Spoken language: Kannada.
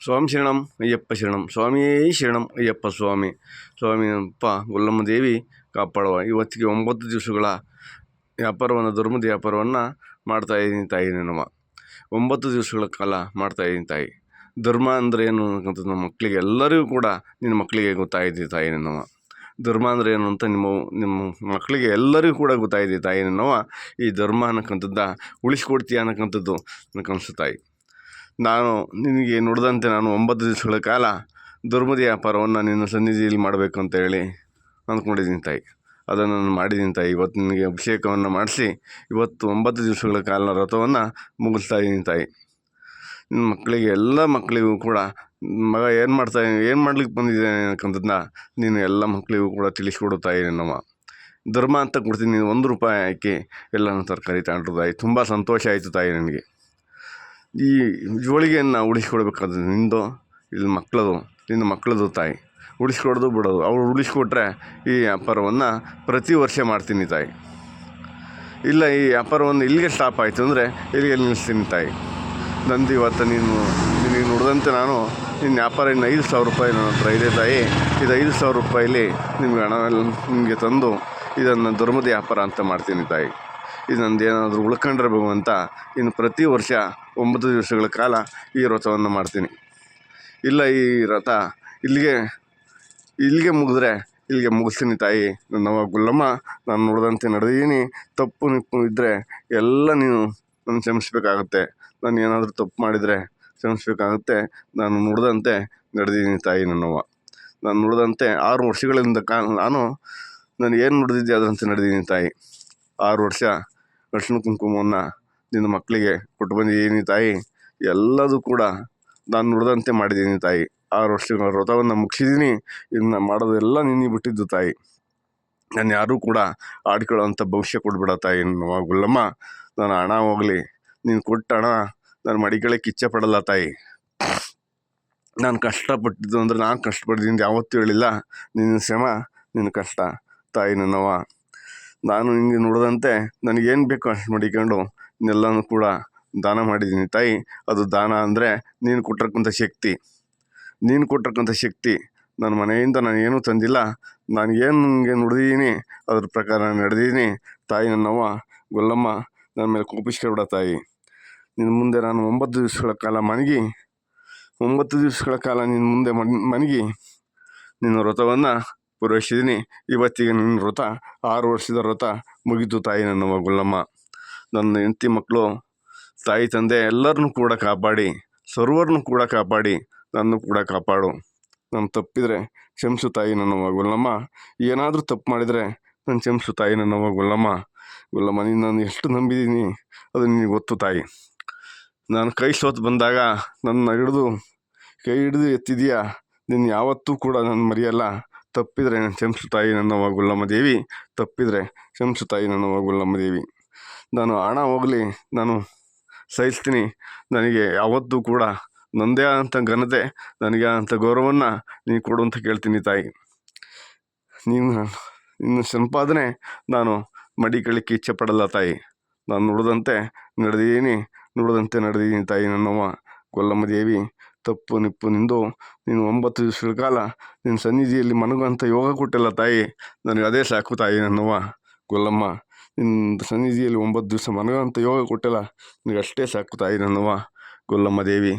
ಸ್ವಾಮಿ ಶರಣಂ ಅಯ್ಯಪ್ಪ ಶರಣಂ ಸ್ವಾಮಿಯೇ ಶರಣಂ ಅಯ್ಯಪ್ಪ ಸ್ವಾಮಿ. ಸ್ವಾಮಿಯಪ್ಪ ಗೊಲ್ಲಮ್ಮ ದೇವಿ ಕಾಪಾಡುವ. ಇವತ್ತಿಗೆ 9 ದಿವಸಗಳ ವ್ಯಾಪಾರವನ್ನು, ಧರ್ಮದ ವ್ಯಾಪಾರವನ್ನು ಮಾಡ್ತಾಯಿದ್ದೀನಿ ತಾಯಿ. ನಮ್ಮ 9 ದಿವಸಗಳ ಕಾಲ ಮಾಡ್ತಾಯಿದ್ದೀನಿ ತಾಯಿ. ಧರ್ಮ ಅಂದರೆ ಏನು ಅಂತ ನಮ್ಮ ಮಕ್ಕಳಿಗೆ ಎಲ್ಲರಿಗೂ ಕೂಡ ನಿನ್ನ ಮಕ್ಕಳಿಗೆ ಗೊತ್ತಾಯಿದೆ ತಾಯಿ. ನನ್ನವ ಧರ್ಮ ಅಂದರೆ ಏನು ಅಂತ ನಿಮ್ಮ ಮಕ್ಕಳಿಗೆ ಎಲ್ಲರಿಗೂ ಕೂಡ ಗೊತ್ತಾಯಿದೆ ತಾಯಿ. ನನ್ನವ ಈ ಧರ್ಮ ಅನ್ನಕ್ಕಂಥದ್ದು ಉಳಿಸ್ಕೊಡ್ತೀಯ ಅನ್ನಕ್ಕಂಥದ್ದು ನನಗೆ ಅನಿಸ್ತು ತಾಯಿ. ನಾನು ನಿನಗೆ ನುಡಿದಂತೆ ನಾನು 9 ದಿವಸಗಳ ಕಾಲ ಧರ್ಮದ ವ್ಯಾಪಾರವನ್ನು ನಿನ್ನ ಸನ್ನಿಧಿಯಲ್ಲಿ ಮಾಡಬೇಕು ಅಂತ ಹೇಳಿ ಅಂದ್ಕೊಂಡಿದ್ದೀನಿ ತಾಯಿ. ಅದನ್ನು ನಾನು ಮಾಡಿದ್ದೀನಿ ತಾಯಿ. ಇವತ್ತು ನಿನಗೆ ಅಭಿಷೇಕವನ್ನು ಮಾಡಿಸಿ ಇವತ್ತು 9 ದಿವಸಗಳ ಕಾಲ ವ್ರತವನ್ನು ಮುಗಿಸ್ತಾ ಇದ್ದೀನಿ ತಾಯಿ. ನಿನ್ನ ಮಕ್ಕಳಿಗೆ ಎಲ್ಲ ಮಕ್ಕಳಿಗೂ ಕೂಡ ಮಗ ಏನು ಮಾಡ್ಲಿಕ್ಕೆ ಬಂದಿದ್ದೇನೆ ಅನ್ನಕ್ಕಂಥದ್ದನ್ನ ನೀನು ಎಲ್ಲ ಮಕ್ಕಳಿಗೂ ಕೂಡ ತಿಳಿಸ್ಕೊಡು ತಾಯಿ. ನನ್ನವ ಧರ್ಮ ಅಂತ ಕೊಡ್ತೀನಿ, ನೀನು 1 ರೂಪಾಯಿ ಹಾಕಿ ಎಲ್ಲನೂ ತರಕಾರಿ ತಗೊಂಡ್ರು ತಾಯಿ. ತುಂಬ ಸಂತೋಷ ಆಯಿತು ತಾಯಿ ನನಗೆ. ಈ ಜೋಳಿಗೆಯನ್ನು ಉಳಿಸ್ಕೊಡ್ಬೇಕಾದ್ರೆ ನಿಂದು ಇಲ್ಲಿ ನಿನ್ನ ಮಕ್ಕಳದು ತಾಯಿ. ಉಳಿಸ್ಕೊಡೋದು ಬಿಡೋದು, ಅವ್ರು ಉಳಿಸ್ಕೊಟ್ರೆ ಈ ವ್ಯಾಪಾರವನ್ನು ಪ್ರತಿ ವರ್ಷ ಮಾಡ್ತೀನಿ ತಾಯಿ. ಇಲ್ಲ ಈ ವ್ಯಾಪಾರವನ್ನು ಇಲ್ಲಿಗೆ ಸ್ಟಾಪ್ ಆಯಿತು ಅಂದರೆ ಇಲ್ಲಿಗೆ ನಿಲ್ಲಿಸ್ತೀನಿ ತಾಯಿ. ನಂದು ಇವತ್ತು ನಿನಗೆ ನುಡಿದಂತೆ ನಾನು ನಿನ್ನ ವ್ಯಾಪಾರ ಇನ್ನು 5,000 ರೂಪಾಯಿ ನನ್ನ ಹತ್ರ ಇದೆ ತಾಯಿ. ಇದು 5,000 ರೂಪಾಯಲ್ಲಿ ನಿಮ್ಗೆ ಹಣವೆಲ್ಲ ನಿಮಗೆ ತಂದು ಇದನ್ನು ಧರ್ಮದ ವ್ಯಾಪಾರ ಅಂತ ಮಾಡ್ತೀನಿ ತಾಯಿ. ಇದು ನಂದು ಏನಾದರೂ ಉಳ್ಕೊಂಡ್ರೆ ಭಗವಂತ ಇನ್ನು ಪ್ರತಿ ವರ್ಷ 9 ದಿವಸಗಳ ಕಾಲ ಈ ವ್ರತವನ್ನು ಮಾಡ್ತೀನಿ. ಇಲ್ಲ ಈ ವ್ರತ ಇಲ್ಲಿಗೆ ಮುಗಿದ್ರೆ ಇಲ್ಲಿಗೆ ಮುಗಿಸ್ತೀನಿ ತಾಯಿ. ನನ್ನವ್ವ ಗುಲ್ಲಮ್ಮ, ನಾನು ನುಡಿದಂತೆ ನಡೆದೀನಿ. ತಪ್ಪು ನಿಪ್ಪು ಇದ್ದರೆ ಎಲ್ಲ ನೀನು ನನ್ನ ಕ್ಷಮಿಸ್ಬೇಕಾಗತ್ತೆ. ನಾನು ಏನಾದರೂ ತಪ್ಪು ಮಾಡಿದರೆ ಕ್ಷಮಿಸ್ಬೇಕಾಗುತ್ತೆ. ನಾನು ನುಡಿದಂತೆ ನಡೆದಿದ್ದೀನಿ ತಾಯಿ. ನನ್ನವ್ವ ನಾನು ನುಡಿದಂತೆ 6 ವರ್ಷಗಳಿಂದ ನಾನು ಏನು ನುಡಿದಿದ್ದೆ ಅದರಂತೆ ನಡೆದಿದ್ದೀನಿ ತಾಯಿ. 6 ವರ್ಷ ಅರಿಶಿಣ ಕುಂಕುಮವನ್ನು ನಿನ್ನ ಮಕ್ಕಳಿಗೆ ಕೊಟ್ಟು ಬಂದಿದ್ದೀನಿ ತಾಯಿ. ಎಲ್ಲದೂ ಕೂಡ ನಾನು ನುಡಿದಂತೆ ಮಾಡಿದ್ದೀನಿ ತಾಯಿ. 6 ವರ್ಷಗಳ ವ್ರತವನ್ನು ಮುಗಿಸಿದ್ದೀನಿ. ಇನ್ನು ಮಾಡೋದೆಲ್ಲ ನಿನಗೆ ಬಿಟ್ಟಿದ್ದು ತಾಯಿ. ನಾನು ಯಾರೂ ಕೂಡ ಆಡ್ಕೊಳ್ಳೋವಂಥ ಭವಿಷ್ಯ ಕೊಡ್ಬೇಡ ತಾಯಿ. ನನ್ನವ್ವ ಗುಲ್ಲಮ್ಮ, ನಾನು ಹಣ ಹೋಗಲಿ, ನೀನು ಕೊಟ್ಟ ಹಣ ನಾನು ಮಡಿಕೊಳ್ಳೋಕ್ಕೆ ಇಚ್ಛೆ ಪಡಲ್ಲ ತಾಯಿ. ನಾನು ಕಷ್ಟಪಟ್ಟಿದ್ದು ಅಂದರೆ ನಾನು ಕಷ್ಟಪಟ್ಟಿದ್ದೀನಿ ಯಾವತ್ತೂ ಹೇಳಿಲ್ಲ. ನಿನ್ನ ಶ್ರಮ, ನಿನ್ನ ಕಷ್ಟ ತಾಯಿ. ನನ್ನವ್ವ ನಾನು ನಿನಗೆ ನುಡಿದಂತೆ ನನಗೇನು ಬೇಕೋ ಅಷ್ಟು ಮಡಿಕೊಂಡು ಇನ್ನೆಲ್ಲನೂ ಕೂಡ ದಾನ ಮಾಡಿದ್ದೀನಿ ತಾಯಿ. ಅದು ದಾನ ಅಂದರೆ ನೀನು ಕೊಟ್ಟಿರ್ತಕ್ಕಂಥ ಶಕ್ತಿ. ನನ್ನ ಮನೆಯಿಂದ ನಾನು ಏನೂ ತಂದಿಲ್ಲ. ನಾನು ಏನು ನಿನಗೆ ನುಡಿದೀನಿ ಅದ್ರ ಪ್ರಕಾರ ನಡೆದೀನಿ ತಾಯಿ. ನನ್ನವ್ವ ಗೊಲ್ಲಮ್ಮ, ನನ್ನ ಮೇಲೆ ಕೋಪಿಸ್ಕೊಬೇಡ ತಾಯಿ. ನಿನ್ನ ಮುಂದೆ ನಾನು 9 ದಿವಸಗಳ ಕಾಲ ನಿನ್ನ ಮುಂದೆ ಮನಗಿ ನಿನ್ನ ವ್ರತವನ್ನು ಪೂರೈಸಿದ್ದೀನಿ. ಇವತ್ತಿಗೆ ನಿನ್ನ ವ್ರತ 6 ವರ್ಷದ ವ್ರತ ಮುಗೀತು ತಾಯಿ. ನನ್ನವ್ವ ಗುಲ್ಲಮ್ಮ, ನನ್ನ ಹೆಂಡತಿ ಮಕ್ಕಳು, ತಾಯಿ ತಂದೆ ಎಲ್ಲರನ್ನೂ ಕೂಡ ಕಾಪಾಡಿ, ಸರ್ವರನ್ನೂ ಕೂಡ ಕಾಪಾಡಿ, ನನ್ನೂ ಕೂಡ ಕಾಪಾಡು. ನಾನು ತಪ್ಪಿದರೆ ಕ್ಷಮಿಸು ತಾಯಿ. ನನ್ನವ್ವ ಗುಲ್ಲಮ್ಮ, ಏನಾದರೂ ತಪ್ಪು ಮಾಡಿದರೆ ನಾನು ಕ್ಷಮಿಸು ತಾಯಿ. ನನ್ನವ್ವ ಗುಲ್ಲಮ್ಮ, ನೀನು ನಾನು ಎಷ್ಟು ನಂಬಿದ್ದೀನಿ ಅದು ನಿನಗೆ ಗೊತ್ತು ತಾಯಿ. ನಾನು ಕೈ ಸೋತು ಬಂದಾಗ ನನ್ನ ಕೈ ಹಿಡಿದು ಎತ್ತಿದೀಯಾ. ನೀನು ಯಾವತ್ತೂ ಕೂಡ ನಾನು ಮರೆಯಲ್ಲ. ತಪ್ಪಿದರೆ ನಾನು ಕ್ಷಮಿಸು ತಾಯಿ. ನನ್ನವ್ವ ಗುಲ್ಲಮ್ಮ ದೇವಿ, ತಪ್ಪಿದರೆ ಕ್ಷಮಿಸು ತಾಯಿ. ನನ್ನವ್ವ ಗುಲ್ಲಮ್ಮ ದೇವಿ, ನಾನು ಹಣ ಹೋಗಲಿ, ನಾನು ಸಹಿಸ್ತೀನಿ. ನನಗೆ ಯಾವತ್ತೂ ಕೂಡ ನನ್ನದೇ ಆದಂಥ ಘನತೆ, ನನಗೆ ಆದಂಥ ಗೌರವವನ್ನು ನೀನು ಕೊಡು ಅಂತ ಕೇಳ್ತೀನಿ ತಾಯಿ. ನಿನ್ನ ಸಂಪಾದನೆ ನಾನು ಮಡಿಕೊಳ್ಳಿಕ್ಕೆ ಇಚ್ಛೆ ಪಡಲ್ಲ ತಾಯಿ. ನಾನು ನುಡಿದಂತೆ ನಡೆದೀನಿ ತಾಯಿ. ನನ್ನವ್ವ ಗೊಲ್ಲಮ್ಮ ದೇವಿ, ತಪ್ಪು ನಿಪ್ಪು ನಿಂದು ನೀನು 9 ದಿವಸಗಳ ಕಾಲ ನಿನ್ನ ಸನ್ನಿಧಿಯಲ್ಲಿ ಮನಗುವಂಥ ಯೋಗ ಕೊಟ್ಟಿಲ್ಲ ತಾಯಿ. ನನಗೆ ಅದೇ ಸಾಕು ತಾಯಿ. ನನ್ನವ್ವ ಗೊಲ್ಲಮ್ಮ, ನಿನ್ನ ಸನ್ನಿಧಿಯಲ್ಲಿ 9 ದಿವಸ ಮನಗುವಂಥ ಯೋಗ ಕೊಟ್ಟಿಲ್ಲ, ನನಗೆ ಅಷ್ಟೇ ಸಾಕು ತಾಯಿ. ನನ್ನವ್ವ ಗೊಲ್ಲಮ್ಮ ದೇವಿ.